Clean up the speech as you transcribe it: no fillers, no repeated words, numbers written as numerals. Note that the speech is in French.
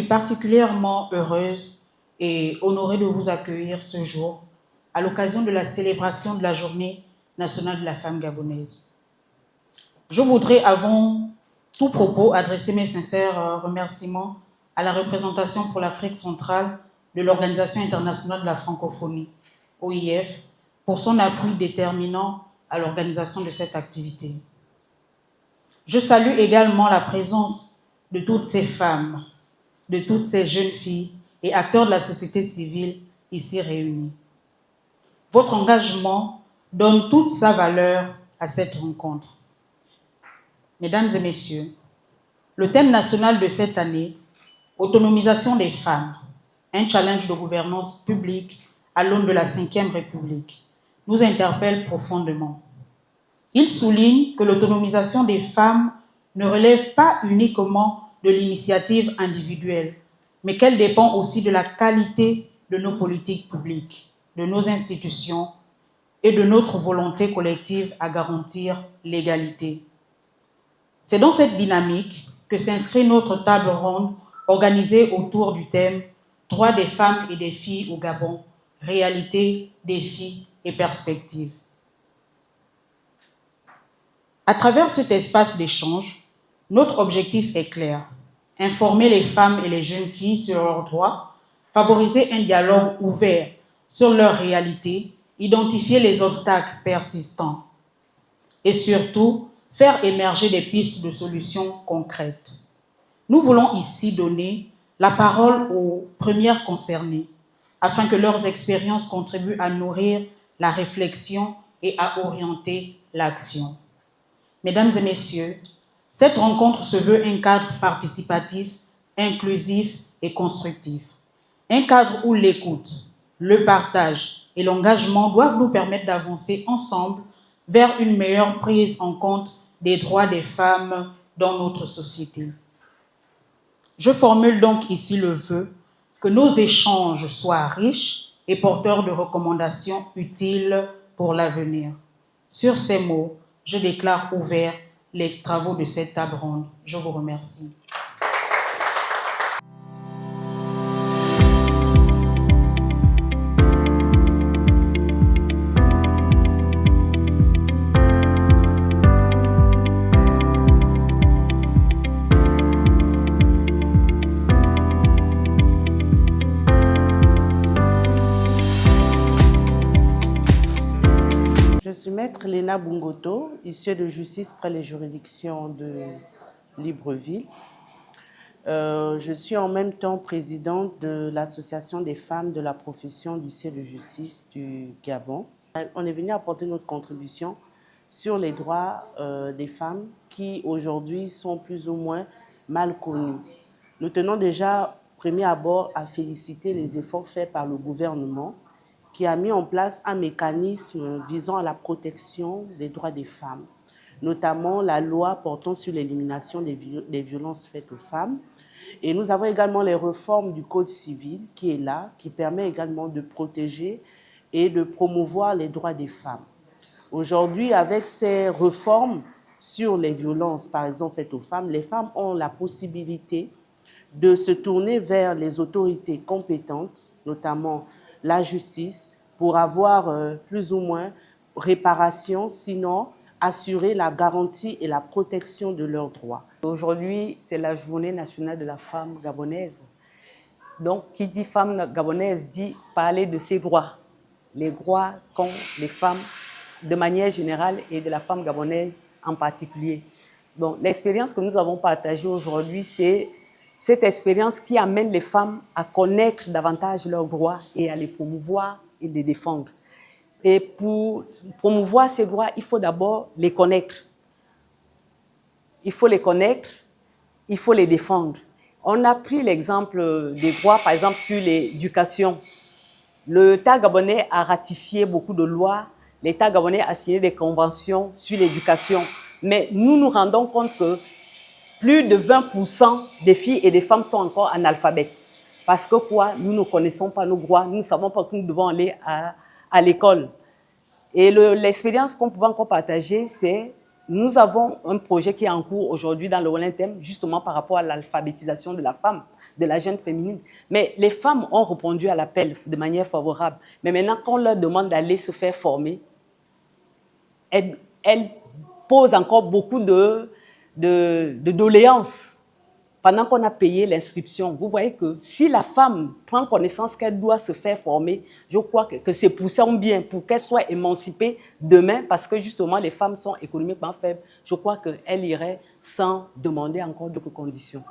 particulièrement heureuse et honorée de vous accueillir ce jour à l'occasion de la célébration de la Journée nationale de la femme gabonaise. Je voudrais, avant tout propos, adresser mes sincères remerciements à la représentation pour l'Afrique centrale de l'Organisation internationale de la francophonie, OIF, pour son appui déterminant à l'organisation de cette activité. Je salue également la présence de toutes ces femmes, de toutes ces jeunes filles et acteurs de la société civile ici réunis. Votre engagement donne toute sa valeur à cette rencontre. Mesdames et messieurs, le thème national de cette année, autonomisation des femmes, un challenge de gouvernance publique à l'aune de la Ve République, nous interpelle profondément. Il souligne que l'autonomisation des femmes ne relève pas uniquement de l'initiative individuelle, mais qu'elle dépend aussi de la qualité de nos politiques publiques, de nos institutions et de notre volonté collective à garantir l'égalité. C'est dans cette dynamique que s'inscrit notre table ronde organisée autour du thème « Droits des femmes et des filles au Gabon, réalité, défis et perspectives ». À travers cet espace d'échange, notre objectif est clair: informer les femmes et les jeunes filles sur leurs droits, favoriser un dialogue ouvert sur leur réalité, identifier les obstacles persistants et surtout faire émerger des pistes de solutions concrètes. Nous voulons ici donner la parole aux premières concernées afin que leurs expériences contribuent à nourrir la réflexion et à orienter l'action. Mesdames et messieurs, cette rencontre se veut un cadre participatif, inclusif et constructif. Un cadre où l'écoute, le partage et l'engagement doivent nous permettre d'avancer ensemble vers une meilleure prise en compte des droits des femmes dans notre société. Je formule donc ici le vœu que nos échanges soient riches et porteurs de recommandations utiles pour l'avenir. Sur ces mots, je déclare ouverts les travaux de cette table ronde. Je vous remercie. Je suis maître Léna Bungoto, issue de justice près les juridictions de Libreville. Je suis en même temps présidente de l'association des femmes de la profession d'huissier de justice du Gabon. On est venu apporter notre contribution sur les droits des femmes qui aujourd'hui sont plus ou moins mal connus. Nous tenons déjà, premier abord, à féliciter les efforts faits par le gouvernement qui a mis en place un mécanisme visant à la protection des droits des femmes, notamment la loi portant sur l'élimination des violences faites aux femmes. Et nous avons également les réformes du Code civil qui est là, qui permet également de protéger et de promouvoir les droits des femmes. Aujourd'hui, avec ces réformes sur les violences, par exemple, faites aux femmes, les femmes ont la possibilité de se tourner vers les autorités compétentes, notamment la justice, pour avoir plus ou moins réparation, sinon assurer la garantie et la protection de leurs droits. Aujourd'hui, c'est la journée nationale de la femme gabonaise. Donc, qui dit femme gabonaise dit parler de ses droits. Les droits qu'ont les femmes de manière générale et de la femme gabonaise en particulier. Donc, l'expérience que nous avons partagée aujourd'hui, c'est cette expérience qui amène les femmes à connaître davantage leurs droits et à les promouvoir et les défendre. Et pour promouvoir ces droits, il faut d'abord les connaître. Il faut les connaître, il faut les défendre. On a pris l'exemple des droits, par exemple, sur l'éducation. L'État gabonais a ratifié beaucoup de lois, l'État gabonais a signé des conventions sur l'éducation. Mais nous nous rendons compte que plus de 20% des filles et des femmes sont encore analphabètes. Parce que quoi? Nous ne connaissons pas nos droits, nous ne savons pas que nous devons aller à l'école. Et l'expérience qu'on pouvait encore partager, c'est nous avons un projet qui est en cours aujourd'hui dans le Wellington, justement par rapport à l'alphabétisation de la femme, de la jeune féminine. Mais les femmes ont répondu à l'appel de manière favorable. Mais maintenant, quand on leur demande d'aller se faire former, elles posent encore beaucoup de doléances. Pendant qu'on a payé l'inscription, vous voyez que si la femme prend connaissance qu'elle doit se faire former, je crois que c'est pour son bien, pour qu'elle soit émancipée demain, parce que justement les femmes sont économiquement faibles, je crois qu'elle irait sans demander encore d'autres conditions.